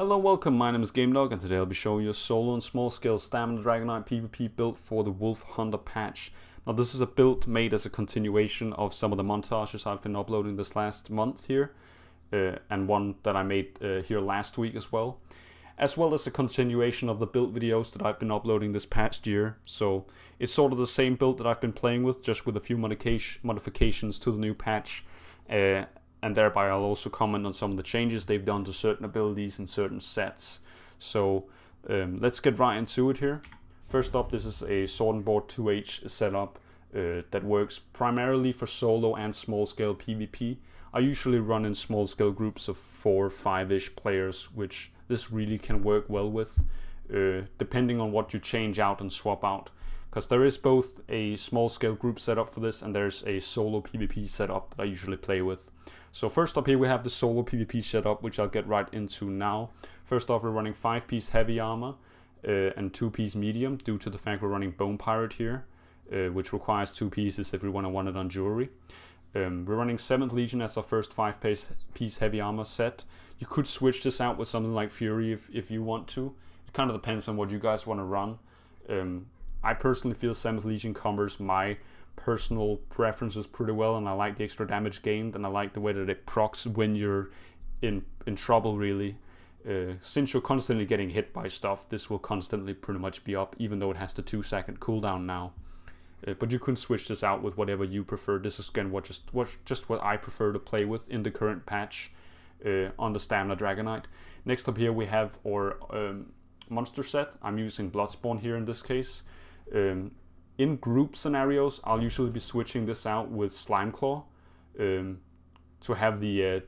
Hello, welcome, my name is Gamedog and today I'll be showing you a solo and small scale stamina Dragonknight PvP build for the Wolfhunter patch. Now this is a build made as a continuation of some of the montages I've been uploading this last month here, and one that I made here last week as well as a continuation of the build videos that I've been uploading this past year. So it's sort of the same build that I've been playing with, just with a few modifications to the new patch. And thereby I'll also comment on some of the changes they've done to certain abilities and certain sets. So let's get right into it here. First up, this is a sword and board 2H setup that works primarily for solo and small scale PvP. I usually run in small scale groups of 4 or 5-ish players, which this really can work well with, depending on what you change out and swap out. Because there is both a small scale group setup for this and there's a solo PvP setup that I usually play with. So first up here we have the solo PvP setup, which I'll get right into now. First off, we're running 5-piece heavy armor and 2-piece medium, due to the fact we're running Bone Pirate here, which requires 2 pieces if we want to run it on jewelry. We're running 7th Legion as our first 5-piece heavy armor set. You could switch this out with something like Fury if you want to. It kind of depends on what you guys want to run. I personally feel 7th Legion covers my personal preferences pretty well, and I like the extra damage gained, and I like the way that it procs when you're in trouble, really. Since you're constantly getting hit by stuff, this will constantly pretty much be up, even though it has the 2-second cooldown now. But you can switch this out with whatever you prefer. This is again just what I prefer to play with in the current patch on the Stamina Dragonknight. Next up here we have our monster set. I'm using Bloodspawn here in this case. In group scenarios, I'll usually be switching this out with Slimeclaw to have the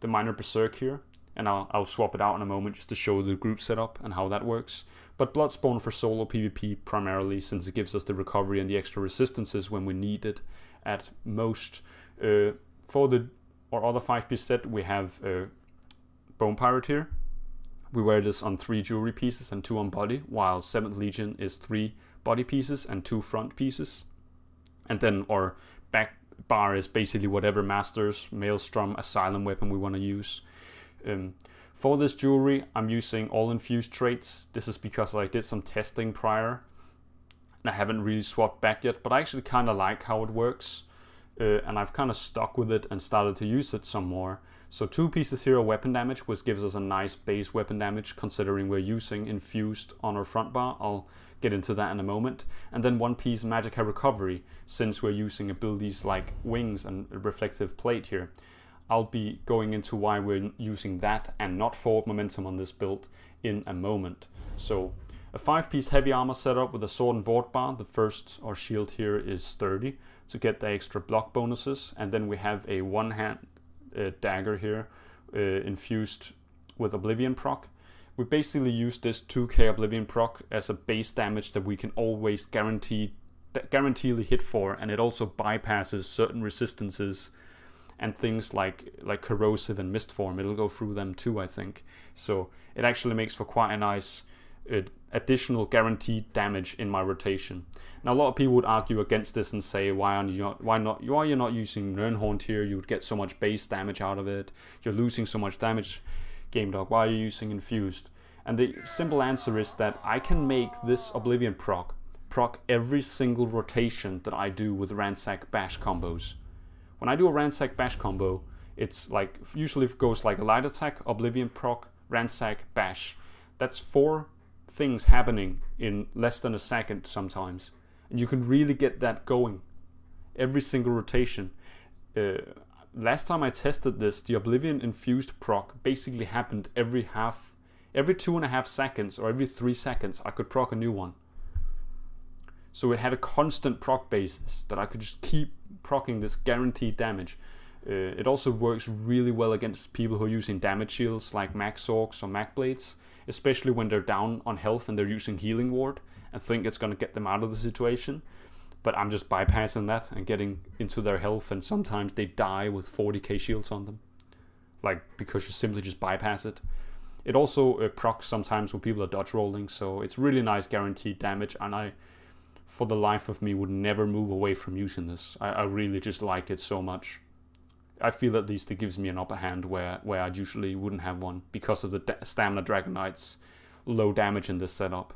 minor berserk here, and I'll swap it out in a moment just to show the group setup and how that works. But Bloodspawn for solo PvP primarily, since it gives us the recovery and the extra resistances when we need it at most. For our other 5-piece set, we have Bone Pirate here. We wear this on 3 jewelry pieces and 2 on body, while 7th Legion is 3 body pieces and 2 front pieces. And then our back bar is basically whatever Master's, Maelstrom, Asylum weapon we want to use. For this jewelry, I'm using all infused traits. This is because I did some testing prior, and I haven't really swapped back yet, but I actually kind of like how it works. And I've kind of stuck with it and started to use it some more. So 2 pieces here are weapon damage, which gives us a nice base weapon damage considering we're using infused on our front bar. I'll get into that in a moment. And then 1 piece Magicka recovery, since we're using abilities like wings and reflective plate here. I'll be going into why we're using that and not forward momentum on this build in a moment. So a 5-piece heavy armor setup with a sword and board bar. The first, our shield here, is 30 to get the extra block bonuses, and then we have a 1-hand dagger here infused with Oblivion proc. We basically use this 2k Oblivion proc as a base damage that we can always guaranteedly hit for, and it also bypasses certain resistances and things like corrosive and mist form. It'll go through them too, I think. So it actually makes for quite a nice additional guaranteed damage in my rotation. Now a lot of people would argue against this and say, why are you not using Nirnhorn here? You would get so much base damage out of it. You're losing so much damage, Gamedog. Why are you using infused? And the simple answer is that I can make this Oblivion proc every single rotation that I do with Ransack Bash combos. When I do a Ransack Bash combo, it's like, usually it goes like a light attack, Oblivion proc, Ransack Bash. That's 4 things happening in less than a second sometimes, and you can really get that going every single rotation. Last time I tested this, the Oblivion infused proc basically happened every 2.5 seconds, or every 3 seconds I could proc a new one. So it had a constant proc basis that I could just keep proccing this guaranteed damage. It also works really well against people who are using damage shields like Max Orcs or Mac Blades, especially when they're down on health and they're using Healing Ward and think it's going to get them out of the situation. But I'm just bypassing that and getting into their health, and sometimes they die with 40k shields on them, like, because you simply just bypass it. It also procs sometimes when people are dodge rolling, so it's really nice guaranteed damage, and I, for the life of me, would never move away from using this. I really just like it so much. I feel at least it gives me an upper hand where I usually wouldn't have one because of the Stamina Dragonknight's low damage in this setup.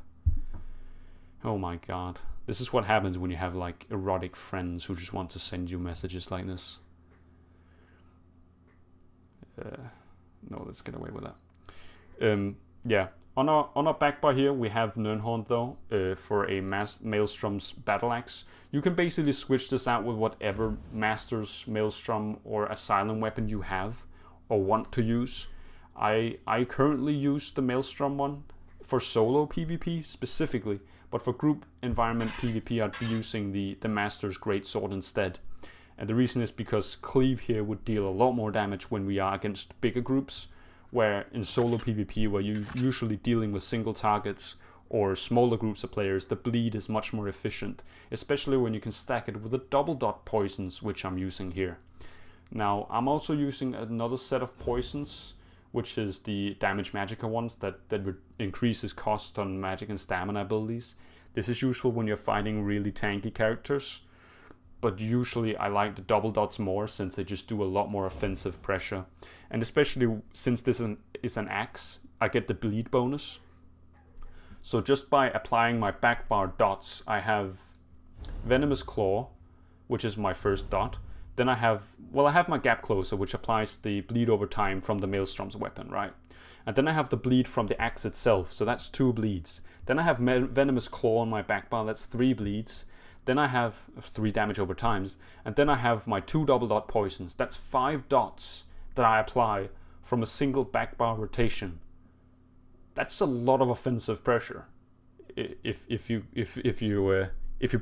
Oh my god. This is what happens when you have like erotic friends who just want to send you messages like this. No, let's get away with that. Yeah, on our back bar here we have Nirnhorn though, for a Maelstrom's battle axe. You can basically switch this out with whatever Master's, Maelstrom or Asylum weapon you have or want to use. I currently use the Maelstrom one for solo PvP specifically, but for group environment PvP I'd be using the Master's Greatsword instead. And the reason is because cleave here would deal a lot more damage when we are against bigger groups, where in solo PvP, where you're usually dealing with single targets or smaller groups of players, the bleed is much more efficient, especially when you can stack it with the double dot poisons, which I'm using here. Now, I'm also using another set of poisons, which is the damage magicka ones that increases cost on magic and stamina abilities. This is useful when you're fighting really tanky characters, but usually I like the double dots more since they just do a lot more offensive pressure. And especially since this is an axe, I get the bleed bonus. So just by applying my back bar dots, I have Venomous Claw, which is my first dot. Then I have my Gap Closer, which applies the bleed over time from the Maelstrom's weapon, right? And then I have the bleed from the axe itself, so that's 2 bleeds. Then I have Venomous Claw on my back bar, that's 3 bleeds. Then I have 3 damage over times, and then I have my 2 double dot poisons. That's 5 dots that I apply from a single back bar rotation. That's a lot of offensive pressure if you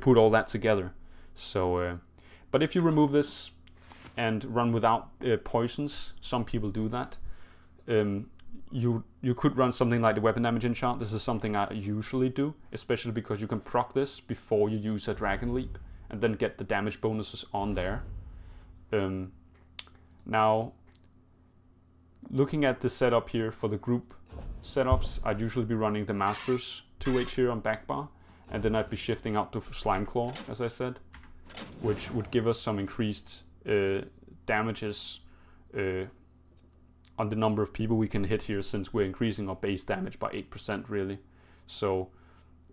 put all that together. So, but if you remove this and run without poisons, some people do that. You could run something like the weapon damage enchant. This is something I usually do, especially because you can proc this before you use a Dragon Leap and then get the damage bonuses on there. Now, looking at the setup here for the group setups, I'd usually be running the Master's 2H here on back bar, and then I'd be shifting out to Slime Claw, as I said, which would give us some increased damages on the number of people we can hit here, since we're increasing our base damage by 8% really. So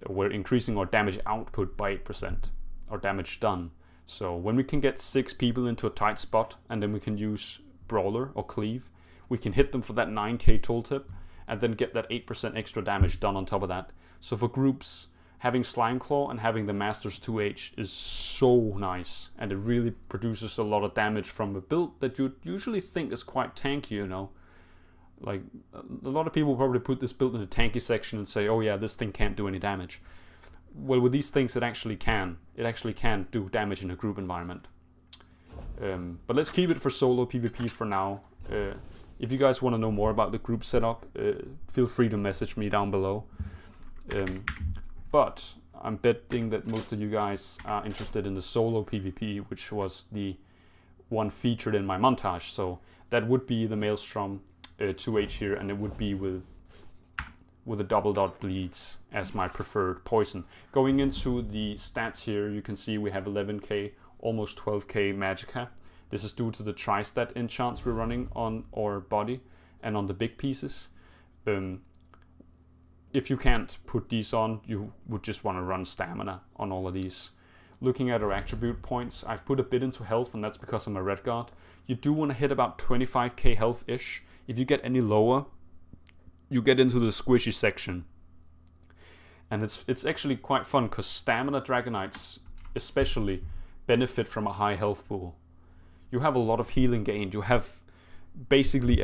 we're increasing our damage output by 8%, or damage done. So when we can get 6 people into a tight spot, and then we can use Brawler or Cleave, we can hit them for that 9k tooltip, and then get that 8% extra damage done on top of that. So for groups, having Slime Claw and having the Master's 2H is so nice, and it really produces a lot of damage from a build that you'd usually think is quite tanky, you know. Like, a lot of people probably put this build in the tanky section and say, oh yeah, this thing can't do any damage. Well, with these things it actually can. It actually can do damage in a group environment. But let's keep it for solo PvP for now. If you guys want to know more about the group setup, feel free to message me down below. But I'm betting that most of you guys are interested in the solo PvP, which was the one featured in my montage. So that would be the Maelstrom 2H here, and it would be with a double dot bleeds as my preferred poison. Going into the stats here, you can see we have 11k, almost 12k magicka. This is due to the tri-stat enchants we're running on our body and on the big pieces. If you can't put these on, you would just want to run stamina on all of these. Looking at our attribute points, I've put a bit into health, and that's because I'm a red guard. You do want to hit about 25k health-ish. If you get any lower, you get into the squishy section. And it's actually quite fun, because Stamina Dragonites especially benefit from a high health pool. You have a lot of healing gained. You have basically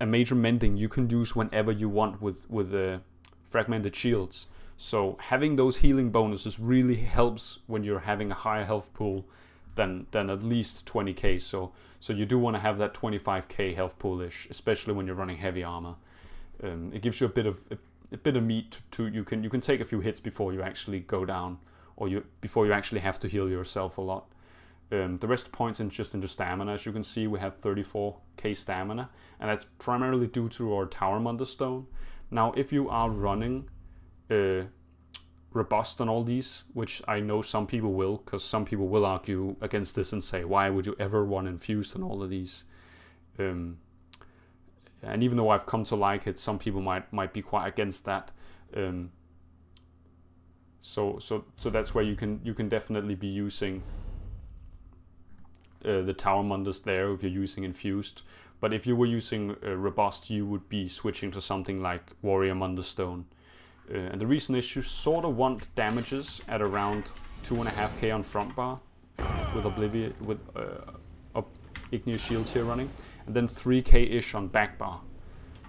a major mending you can use whenever you want with fragmented shields. So having those healing bonuses really helps when you're having a higher health pool than at least 20k. So you do want to have that 25k health pool-ish, especially when you're running heavy armor. It gives you a bit of meat to you can take a few hits before you actually go down, or before you actually have to heal yourself a lot. The rest points in just into stamina. As you can see, we have 34k stamina, and that's primarily due to our Tower Munder Stone. Now, if you are running robust on all these, which I know some people will, because some people will argue against this and say, why would you ever want infused on all of these? And even though I've come to like it, some people might be quite against that. So that's where you can definitely be using the Tower Mundus there if you're using infused. But if you were using robust, you would be switching to something like Warrior Mundus Stone. And the reason is you sort of want damages at around 2.5k on front bar with Igneous Shields here running, and then 3k ish on back bar.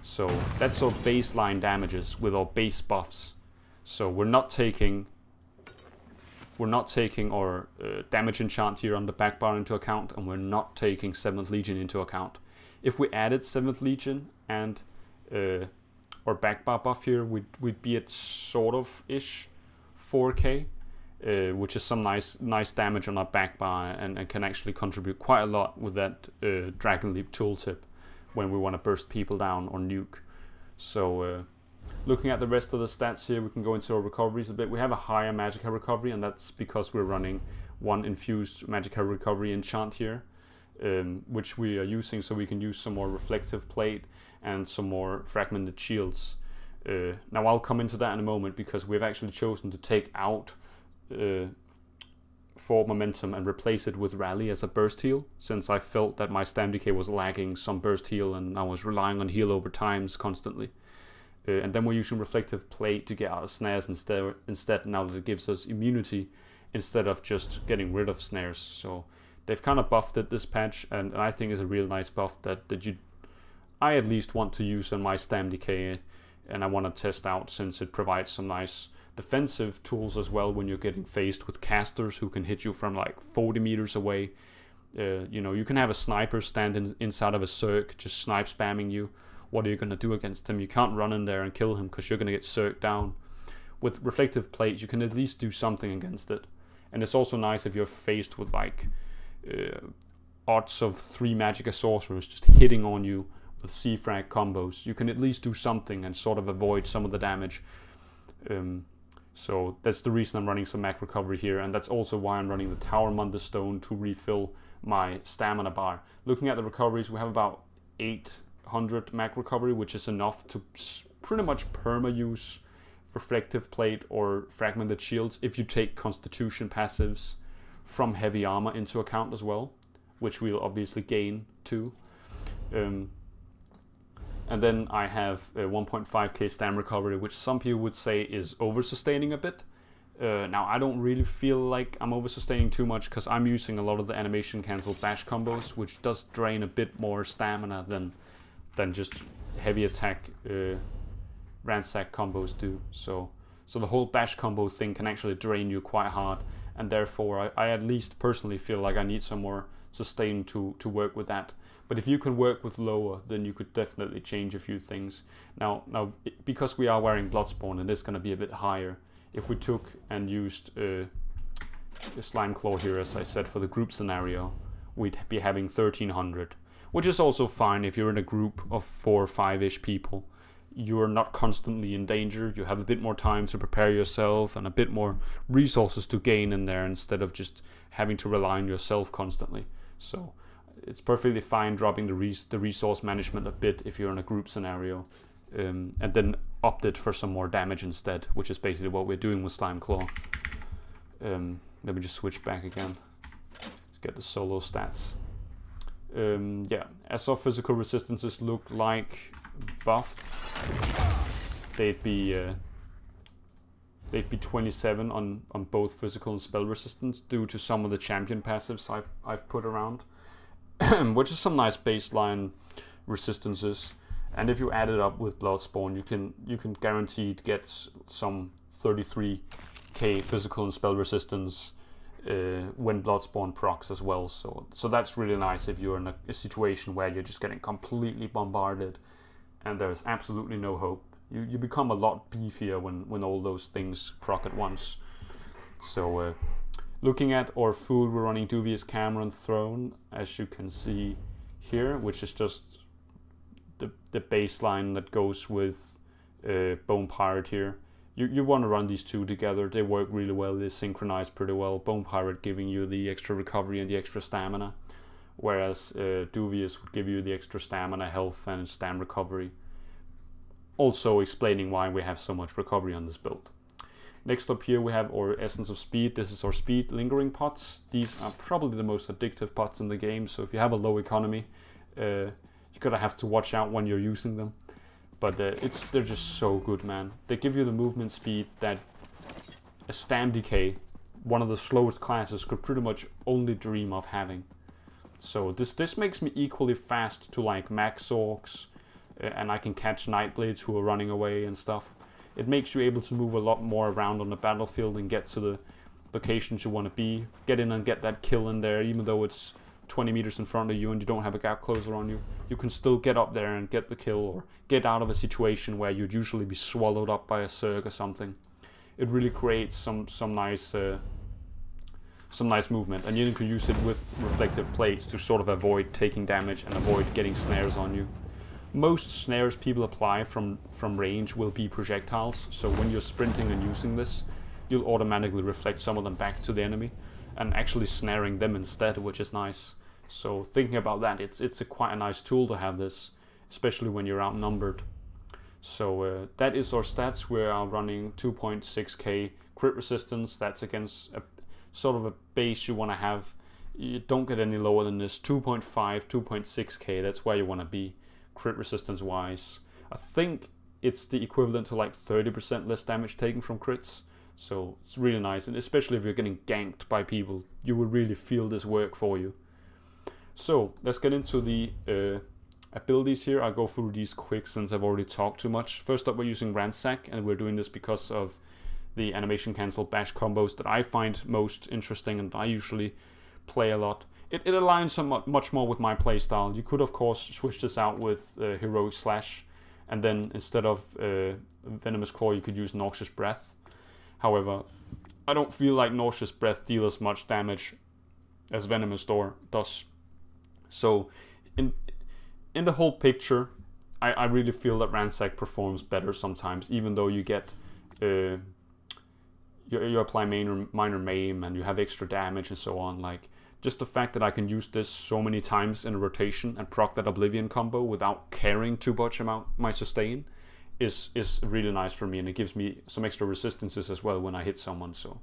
So that's our baseline damages with our base buffs. So we're not taking our damage enchant here on the back bar into account, and we're not taking 7th Legion into account. If we added 7th Legion and our back bar buff here, we'd be at sort of ish 4k, which is some nice damage on our back bar, and can actually contribute quite a lot with that Dragon Leap tooltip when we want to burst people down or nuke. So looking at the rest of the stats here, we can go into our recoveries a bit. We have a higher Magicka recovery, and that's because we're running one infused Magicka recovery enchant here, which we are using so we can use some more reflective plate and some more fragmented shields. Now I'll come into that in a moment, because we've actually chosen to take out Forward Momentum and replace it with Rally as a burst heal, since I felt that my Stam Decay was lagging some burst heal and I was relying on heal over times constantly. And then we're using Reflective Plate to get out of snares instead, now that it gives us immunity instead of just getting rid of snares. So they've kind of buffed it this patch, and I think is a real nice buff that I at least want to use on my Stam Decay, and I want to test out, since it provides some nice defensive tools as well when you're getting faced with casters who can hit you from like 40 meters away. You know, you can have a sniper stand inside of a circ just snipe spamming you. What are you going to do against him? You can't run in there and kill him because you're going to get circed down. With Reflective Plate, you can at least do something against it. And it's also nice if you're faced with like odds of 3 Magicka sorcerers just hitting on you with C-frag combos. You can at least do something and sort of avoid some of the damage. So that's the reason I'm running some Mag Recovery here, and that's also why I'm running the Tower Mundus Stone to refill my stamina bar. Looking at the recoveries, we have about 800 Mag Recovery, which is enough to pretty much perma-use Reflective Plate or Fragmented Shields if you take Constitution passives from Heavy Armor into account as well, which we'll obviously gain too. And then I have a 1.5k Stam Recovery, which some people would say is over-sustaining a bit. Now, I don't really feel like I'm over-sustaining too much, because I'm using a lot of the animation cancelled bash combos, which does drain a bit more stamina than just heavy attack ransack combos do. So the whole bash combo thing can actually drain you quite hard, and therefore I at least personally feel like I need some more sustain to work with that. But if you can work with lower, then you could definitely change a few things. Now because we are wearing Bloodspawn, it is going to be a bit higher. If we took and used a Slime Claw here, as I said, for the group scenario, we'd be having 1300, which is also fine if you're in a group of 4 or 5-ish people. You're not constantly in danger. You have a bit more time to prepare yourself and a bit more resources to gain in there, instead of just having to rely on yourself constantly. So it's perfectly fine dropping the resource management a bit if you're in a group scenario, and then opt it for some more damage instead, which is basically what we're doing with Slime Claw. Let me just switch back again. Let's get the solo stats. Yeah, as our physical resistances look like buffed, they'd be 27 on both physical and spell resistance due to some of the champion passives I've put around, which is some nice baseline resistances. And if you add it up with Bloodspawn, you can guaranteed get some 33k physical and spell resistance when Bloodspawn procs as well. So that's really nice if you're in a situation where you're just getting completely bombarded and there's absolutely no hope. You become a lot beefier when all those things proc at once. So looking at our food, we're running Duvious Cameron Throne, as you can see here, which is just the baseline that goes with Bone Pirate here. you want to run these two together. They work really well. They synchronize pretty well. Bone Pirate giving you the extra recovery and the extra stamina, whereas Duvius would give you the extra stamina, health, and stam recovery. Also explaining why we have so much recovery on this build. Next up here we have our Essence of Speed. This is our speed lingering pots. These are probably the most addictive pots in the game, so if you have a low economy, you're gonna have to watch out when you're using them. But they're just so good, man. They give you the movement speed that a Stam Decay, one of the slowest classes, could pretty much only dream of having. So this makes me equally fast to like Max Orcs, and I can catch Nightblades who are running away and stuff. It makes you able to move a lot more around on the battlefield and get to the locations you want to be. Get in and get that kill in there, even though it's 20 meters in front of you and you don't have a gap closer on you. You can still get up there and get the kill, or get out of a situation where you'd usually be swallowed up by a Zerg or something. It really creates some nice movement, and you can use it with reflective plates to sort of avoid taking damage and avoid getting snares on you. Most snares people apply from range will be projectiles, so when you're sprinting and using this, you'll automatically reflect some of them back to the enemy and actually snaring them instead, which is nice. So thinking about that, it's quite a nice tool to have this, especially when you're outnumbered. So that is our stats. We are running 2.6k crit resistance. That's against a sort of a base you want to have. You don't get any lower than this. 2.5, 2.6k, that's where you want to be crit resistance wise. I think it's the equivalent to like 30% less damage taken from crits. So it's really nice, and especially if you're getting ganked by people, you will really feel this work for you. So let's get into the abilities here. I'll go through these quick since I've already talked too much. First up, we're using Ransack, and we're doing this because of the animation cancel bash combos that I find most interesting and I usually play a lot. It aligns so much more with my playstyle. You could of course switch this out with Heroic Slash, and then instead of Venomous Claw you could use Noxious Breath. However, I don't feel like Noxious Breath deals as much damage as Venomous Door does. So in the whole picture, I really feel that Ransack performs better sometimes, even though you get you apply minor maim and you have extra damage and so on. Like, just the fact that I can use this so many times in a rotation and proc that Oblivion combo without caring too much about my sustain is really nice for me, and it gives me some extra resistances as well when I hit someone. So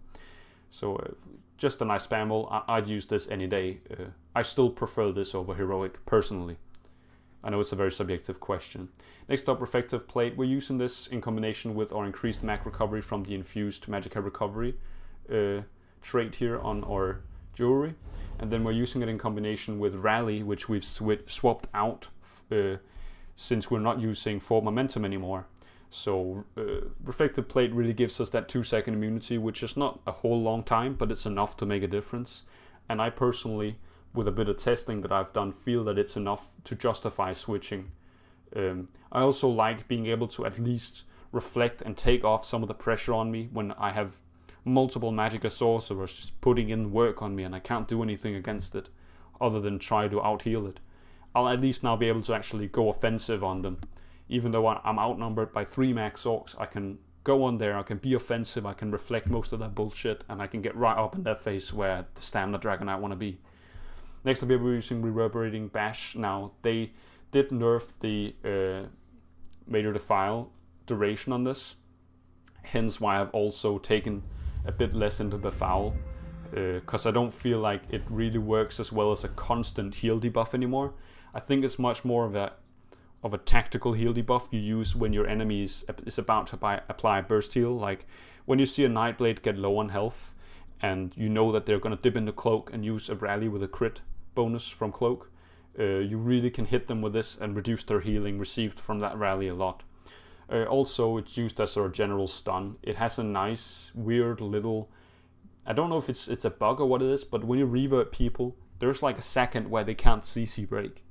just a nice spam roll. I'd use this any day. I still prefer this over Heroic personally. I know it's a very subjective question. Next up, Reflective Plate. We're using this in combination with our increased mag recovery from the infused Magicka recovery trait here on our jewelry, and then we're using it in combination with Rally, which we've swapped out since we're not using Fort Momentum anymore. So Reflective Plate really gives us that 2-second immunity, which is not a whole long time, but it's enough to make a difference. And I personally, with a bit of testing that I've done, feel that it's enough to justify switching. I also like being able to at least reflect and take off some of the pressure on me when I have multiple Magicka sorcerers just putting in work on me and I can't do anything against it other than try to out-heal it. I'll at least now be able to actually go offensive on them. Even though I'm outnumbered by 3 max orcs, I can go on there, I can be offensive, I can reflect most of that bullshit, and I can get right up in their face where the Stamina Dragonknight want to be. Next up here we're using Reverberating Bash. Now, they did nerf the Major Defile duration on this, hence why I've also taken a bit less into Befoul, because I don't feel like it really works as well as a constant heal debuff anymore. I think it's much more of a tactical heal debuff you use when your enemy is about to apply a burst heal. Like when you see a Nightblade get low on health and you know that they're going to dip into Cloak and use a Rally with a crit bonus from Cloak, you really can hit them with this and reduce their healing received from that Rally a lot. Also, it's used as a general stun. It has a nice, weird little... I don't know if it's a bug or what it is, but when you revert people, there's like a second where they can't CC break.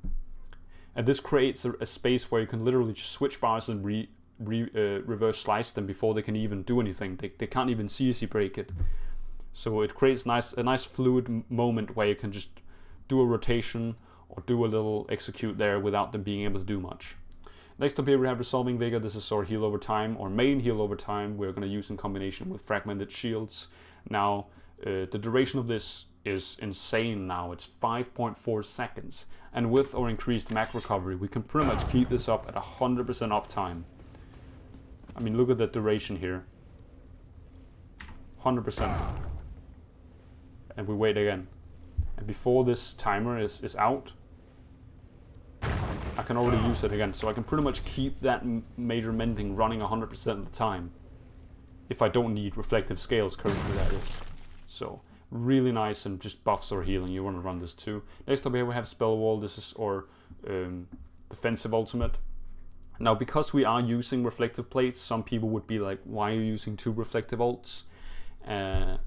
And this creates a space where you can literally just switch bars and reverse slice them before they can even do anything. They can't even CC break it. So it creates a nice fluid moment where you can just do a rotation or do a little execute there without them being able to do much. Next up here we have Resolving Vigor. This is our heal over time, or main heal over time. We're going to use in combination with Fragmented Shields. Now, the duration of this is insane now. It's 5.4 seconds. And with our increased Mac recovery, we can pretty much keep this up at 100% uptime. I mean, look at the duration here. 100%. And we wait again. And before this timer is out, I can already use it again. So I can pretty much keep that major mending running 100% of the time. If I don't need reflective scales currently, that is. So, really nice and just buffs our healing. You want to run this too. Next up here we have Spell Wall. This is our defensive ultimate. Now, because we are using reflective plates, some people would be like, why are you using 2 reflective ults? And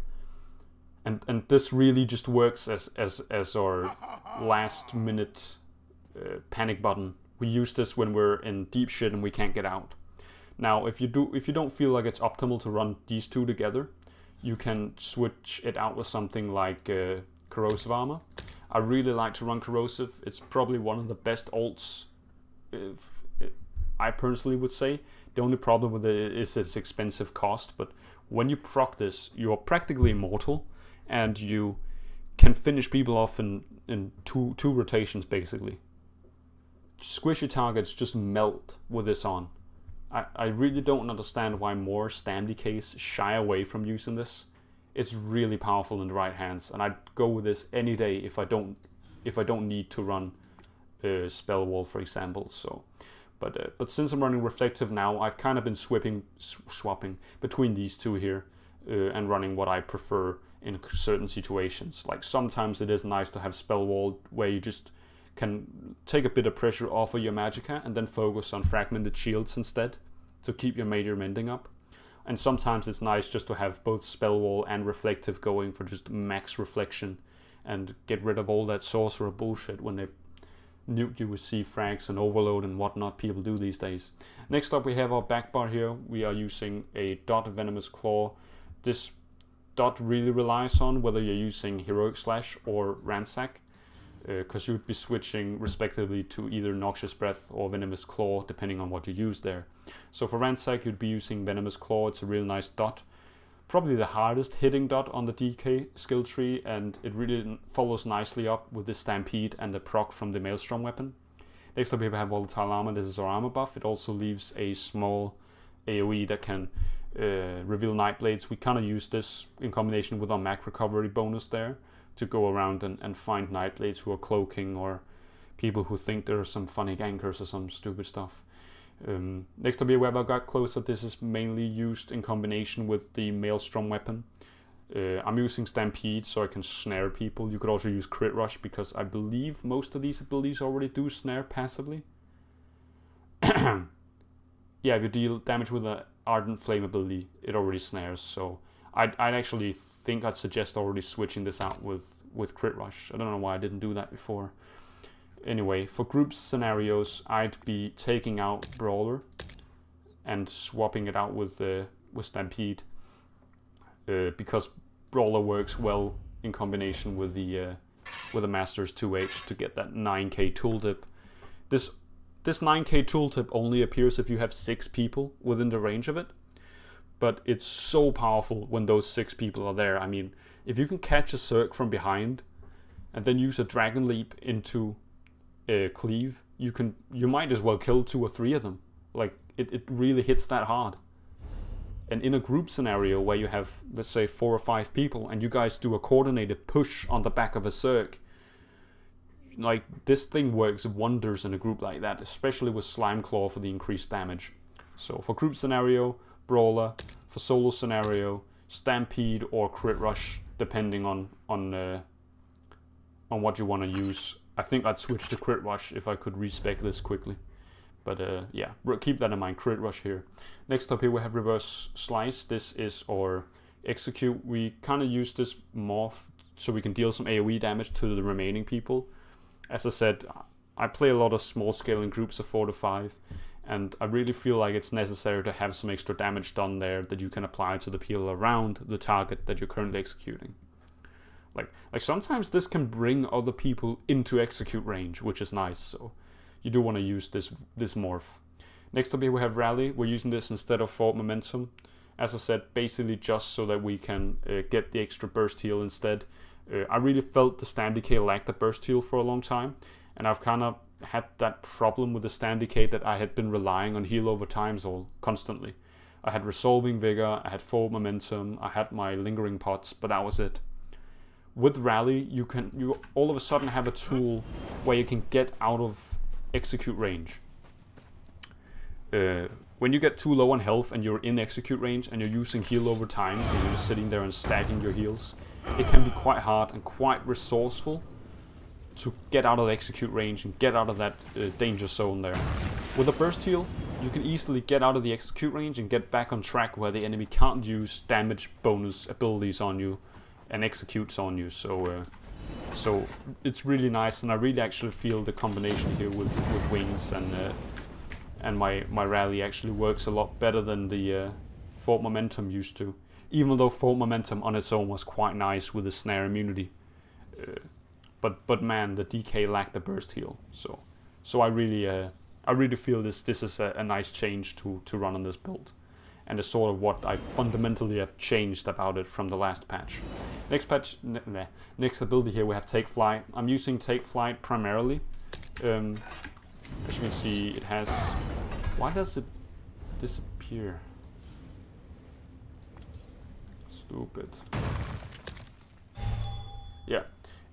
this really just works as our last minute panic button. We use this when we're in deep shit and we can't get out. Now, if you don't feel like it's optimal to run these 2 together, you can switch it out with something like Corrosive Armor. I really like to run Corrosive. It's probably one of the best ults, I personally would say. The only problem with it is its expensive cost, but when you proc this, you are practically immortal, and you can finish people off in two rotations, basically. Squishy targets just melt with this on. I really don't understand why more stam decays shy away from using this. It's really powerful in the right hands, and I'd go with this any day if I don't need to run Spell Wall, for example. So, but since I'm running Reflective now, I've kind of been swapping between these 2 here and running what I prefer in certain situations. Like sometimes it is nice to have Spell Wall where you just can take a bit of pressure off of your Magicka and then focus on Fragmented Shields instead to keep your major mending up. And sometimes it's nice just to have both Spell Wall and Reflective going for just max reflection and get rid of all that sorcerer bullshit when they nuke you with C-frags and overload and whatnot people do these days. Next up we have our back bar here. We are using a dot Venomous Claw. This dot really relies on whether you're using Heroic Slash or Ransack, because you'd be switching respectively to either Noxious Breath or Venomous Claw depending on what you use there. So for Ransack you'd be using Venomous Claw. It's a real nice dot. Probably the hardest hitting dot on the DK skill tree, and it really follows nicely up with the Stampede and the proc from the Maelstrom weapon. Next up we have Volatile Armor. This is our armor buff. It also leaves a small AoE that can reveal Nightblades. We kind of use this in combination with our Mac recovery bonus there to go around and find Nightblades who are cloaking, or people who think there are some funny gankers or some stupid stuff. Next up here we have our Got Closer. This is mainly used in combination with the Maelstrom weapon. I'm using Stampede so I can snare people. You could also use Crit Rush because I believe most of these abilities already do snare passively. Yeah, if you deal damage with an Ardent Flame ability, it already snares, so I'd actually think I'd suggest already switching this out with Crit Rush. I don't know why I didn't do that before. Anyway, for group scenarios, I'd be taking out Brawler and swapping it out with Stampede, because Brawler works well in combination with the Master's 2H to get that 9k tooltip. This 9k tooltip only appears if you have 6 people within the range of it. But it's so powerful when those 6 people are there. I mean, if you can catch a Zerg from behind and then use a Dragon Leap into Cleave, you might as well kill 2 or 3 of them. Like, it really hits that hard. And in a group scenario where you have, let's say, 4 or 5 people and you guys do a coordinated push on the back of a Zerg, like, this thing works wonders in a group like that, especially with Slime Claw for the increased damage. So for group scenario, Brawler. For solo scenario, Stampede or Crit Rush, depending on what you want to use. I think I'd switch to Crit Rush if I could respec this quickly. But yeah, keep that in mind, Crit Rush here. Next up here we have Reverse Slice. This is our Execute. We kind of use this morph so we can deal some AoE damage to the remaining people. As I said, I play a lot of small scale in groups of 4 to 5. And I really feel like it's necessary to have some extra damage done there that you can apply to the people around the target that you're currently executing. Like sometimes this can bring other people into execute range, which is nice. So you do want to use this morph. Next up here we have Rally. We're using this instead of Forward Momentum. As I said, basically just so that we can get the extra burst heal instead. I really felt the stand decay lacked the burst heal for a long time, and I've kind of had that problem with the stand decay that I had been relying on heal over times all constantly. I had Resolving Vigor, I had Forward Momentum, I had my Lingering Pots, but that was it. With Rally, you all of a sudden have a tool where you can get out of execute range. When you get too low on health and you're in execute range and you're using heal over times and you're just sitting there and stacking your heals, it can be quite hard and quite resourceful to get out of the execute range and get out of that danger zone there. With a burst heal, you can easily get out of the execute range and get back on track where the enemy can't use damage bonus abilities on you and executes on you. So it's really nice, and I really actually feel the combination here with wings and my Rally actually works a lot better than the Forward Momentum used to. Even though Forward Momentum on its own was quite nice with the snare immunity. But man, the DK lacked the burst heal. So I really feel this is a nice change to run on this build. And it's sort of what I fundamentally have changed about it from the last patch. Next ability here we have Take Flight. I'm using Take Flight primarily. As you can see, it has... Why does it disappear? Stupid. Yeah,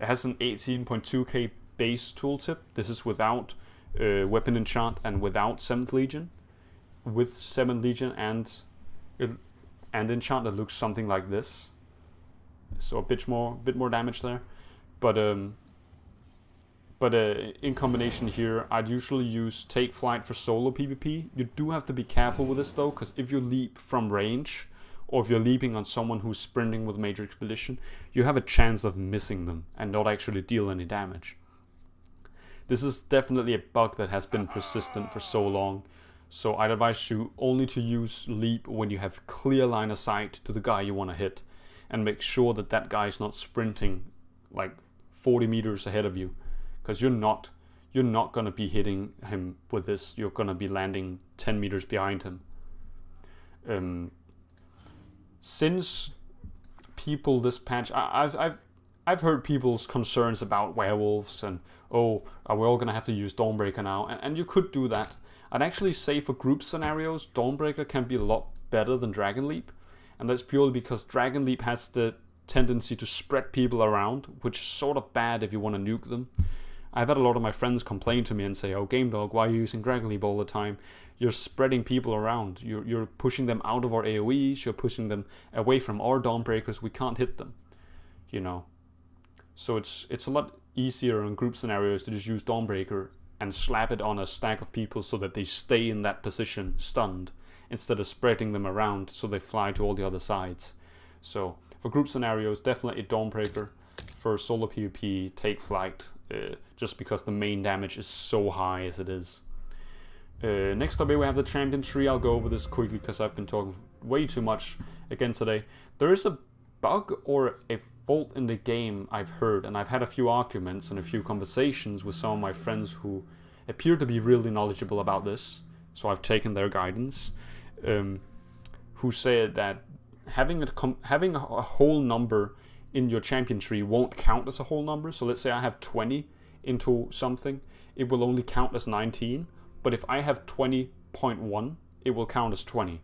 it has an 18.2k base tooltip. This is without Weapon Enchant and without 7th Legion. With 7th Legion and Enchant, it looks something like this. So a bit more damage there. But in combination here, I'd usually use Take Flight for solo PvP. You do have to be careful with this though, because if you leap from range, or if you're leaping on someone who's sprinting with Major Expedition, you have a chance of missing them and not actually deal any damage. This is definitely a bug that has been persistent for so long, so I'd advise you only to use leap when you have clear line of sight to the guy you want to hit, and make sure that that guy is not sprinting like 40 meters ahead of you, because you're not going to be hitting him with this. You're going to be landing 10 meters behind him. Since people this patch, I've heard people's concerns about werewolves and, oh, are we all gonna have to use Dawnbreaker now? And you could do that. I'd actually say for group scenarios, Dawnbreaker can be a lot better than Dragon Leap, and that's purely because Dragon Leap has the tendency to spread people around, which is sort of bad if you want to nuke them. I've had a lot of my friends complain to me and say, oh, Gamedog, why are you using Dragon Leap all the time? You're spreading people around. You're pushing them out of our AoEs. You're pushing them away from our Dawnbreakers. We can't hit them, you know. So it's a lot easier in group scenarios to just use Dawnbreaker and slap it on a stack of people so that they stay in that position stunned, instead of spreading them around so they fly to all the other sides. So for group scenarios, definitely Dawnbreaker. For solo PvP, Take Flight, just because the main damage is so high as it is. Next up here we have the champion tree. I'll go over this quickly because I've been talking way too much again today. There is a bug or a fault in the game I've heard, and I've had a few arguments and a few conversations with some of my friends who appear to be really knowledgeable about this, so I've taken their guidance, who said that having a whole number in your champion tree won't count as a whole number. So let's say I have 20 into something, it will only count as 19, but if I have 20.1, it will count as 20.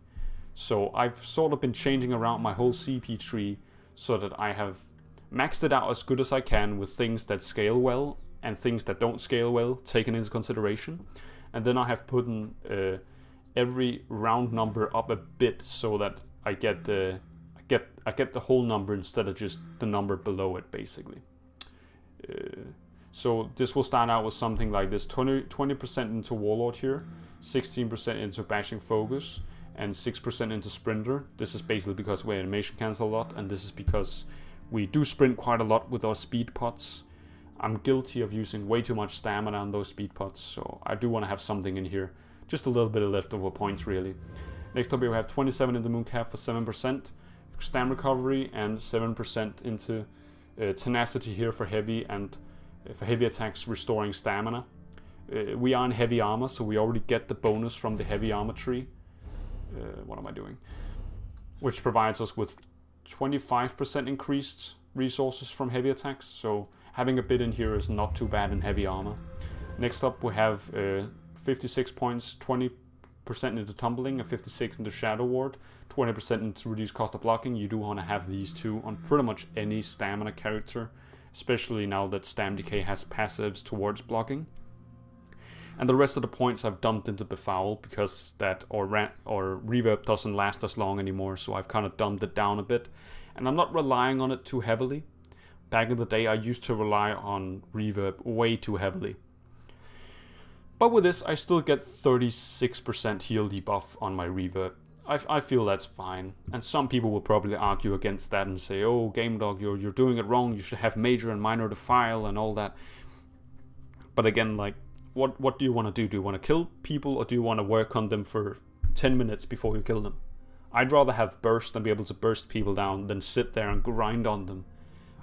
So I've sort of been changing around my whole CP tree so that I have maxed it out as good as I can with things that scale well and things that don't scale well taken into consideration. And then I have put in every round number up a bit so that I get the whole number instead of just the number below it, basically. So this will start out with something like this: 20% into Warlord here, 16% into Bashing Focus, and 6% into Sprinter. This is basically because we animation cancel a lot, and this is because we do sprint quite a lot with our speed pots. I'm guilty of using way too much stamina on those speed pots, so I do want to have something in here. Just a little bit of leftover points, really. Next up here we have 27 in the Mooncalf for 7%. Stam recovery, and 7% into tenacity here for heavy, and for heavy attacks restoring stamina. We are in heavy armor, so we already get the bonus from the heavy armor tree. What am I doing? Which provides us with 25% increased resources from heavy attacks, so having a bit in here is not too bad in heavy armor. Next up we have 56 points, 20% into tumbling, and 56 into shadow ward, 20% into reduced cost of blocking. You do want to have these two on pretty much any stamina character, especially now that Stam Decay has passives towards blocking. And the rest of the points I've dumped into Befoul because that or Reverb doesn't last as long anymore, so I've kind of dumped it down a bit. And I'm not relying on it too heavily. Back in the day I used to rely on Reverb way too heavily. But with this I still get 36% heal debuff on my Reverb. I feel that's fine. And some people will probably argue against that and say, oh Gamedog, you're doing it wrong, you should have major and minor defile and all that. But again, like, what do you want to do? Do you want to kill people, or do you want to work on them for 10 minutes before you kill them? I'd rather have burst and be able to burst people down than sit there and grind on them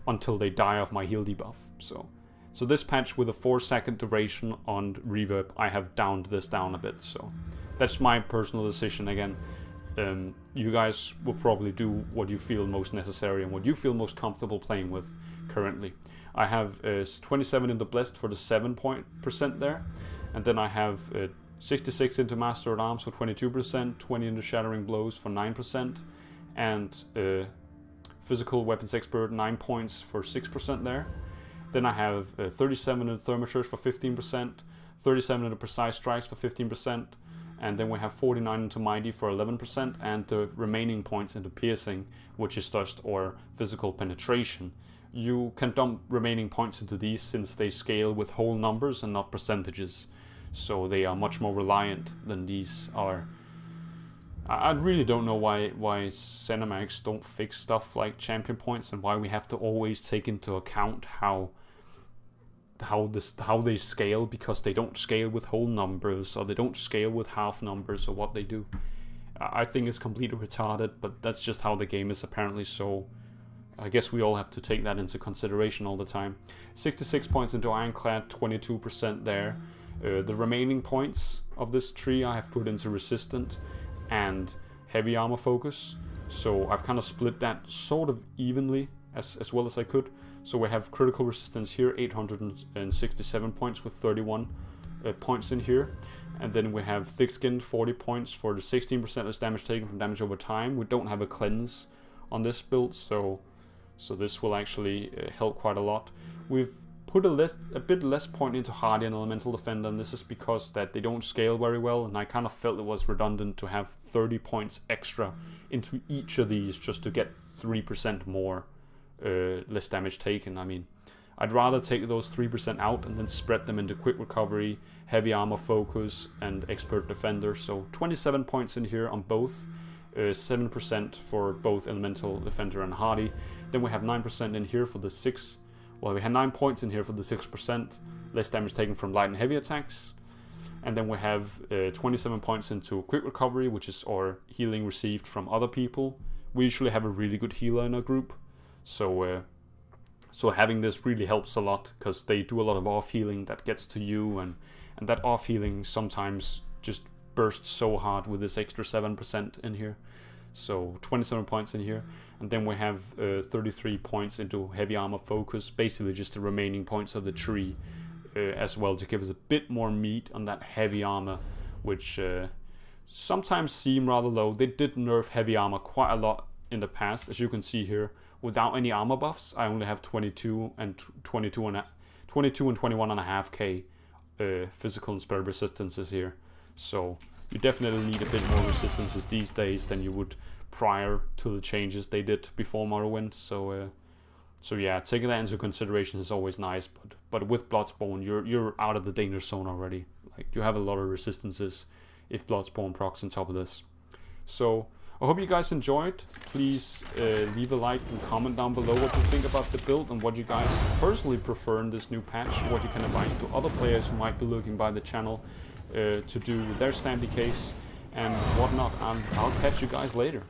until they die of my heal debuff. So this patch with a 4-second duration on Reverb, I have downed this down a bit. So that's my personal decision again. You guys will probably do what you feel most necessary and what you feel most comfortable playing with currently. I have 27 into Blessed for the 7% there, and then I have 66 into Master at Arms for 22%, 20 into Shattering Blows for 9%, and Physical Weapons Expert 9 points for 6% there. Then I have 37 into Thermaturge for 15%, 37 into Precise Strikes for 15%, and then we have 49 into Mighty for 11%, and the remaining points into Piercing, which is just or Physical Penetration. You can dump remaining points into these since they scale with whole numbers and not percentages, so they are much more reliant than these are. I really don't know why cinematics don't fix stuff like champion points, and why we have to always take into account how they scale, because they don't scale with whole numbers, or they don't scale with half numbers, or what they do. I think it's completely retarded, but that's just how the game is apparently, so I guess we all have to take that into consideration all the time. 66 points into Ironclad, 22% there. The remaining points of this tree I have put into Resistant and Heavy Armor Focus. So I've kind of split that sort of evenly as well as I could. So we have Critical Resistance here, 867 points with 31 points in here. And then we have Thick Skin, 40 points for the 16% less damage taken from damage over time. We don't have a cleanse on this build, so this will actually help quite a lot. We've put a bit less point into Hardy and Elemental Defender, and this is because that they don't scale very well, and I kind of felt it was redundant to have 30 points extra into each of these just to get 3% more less damage taken. I mean, I'd rather take those 3% out and then spread them into Quick Recovery, Heavy Armor Focus, and Expert Defender. So 27 points in here on both. 7% for both Elemental Defender and Hardy. Then we have 9% in here for the 6. Well, we had 9 points in here for the 6% less damage taken from light and heavy attacks. And then we have 27 points into Quick Recovery, which is our healing received from other people. We usually have a really good healer in our group, so having this really helps a lot, because they do a lot of off healing that gets to you, and that off healing sometimes just bursts so hard with this extra 7% in here. So 27 points in here, and then we have 33 points into Heavy Armor Focus, basically just the remaining points of the tree as well, to give us a bit more meat on that heavy armor, which sometimes seem rather low. They did nerf heavy armor quite a lot in the past, as you can see here. Without any armor buffs, I only have 22 and 21.5k physical and spell resistances here. So you definitely need a bit more resistances these days than you would prior to the changes they did before Morrowind. So yeah, taking that into consideration is always nice. But with Bloodspawn, you're out of the danger zone already. Like, you have a lot of resistances if Bloodspawn procs on top of this. So I hope you guys enjoyed. Please leave a like and comment down below what you think about the build and what you guys personally prefer in this new patch. What you can advise to other players who might be looking by the channel to do their Stam Decays and whatnot. And I'll catch you guys later.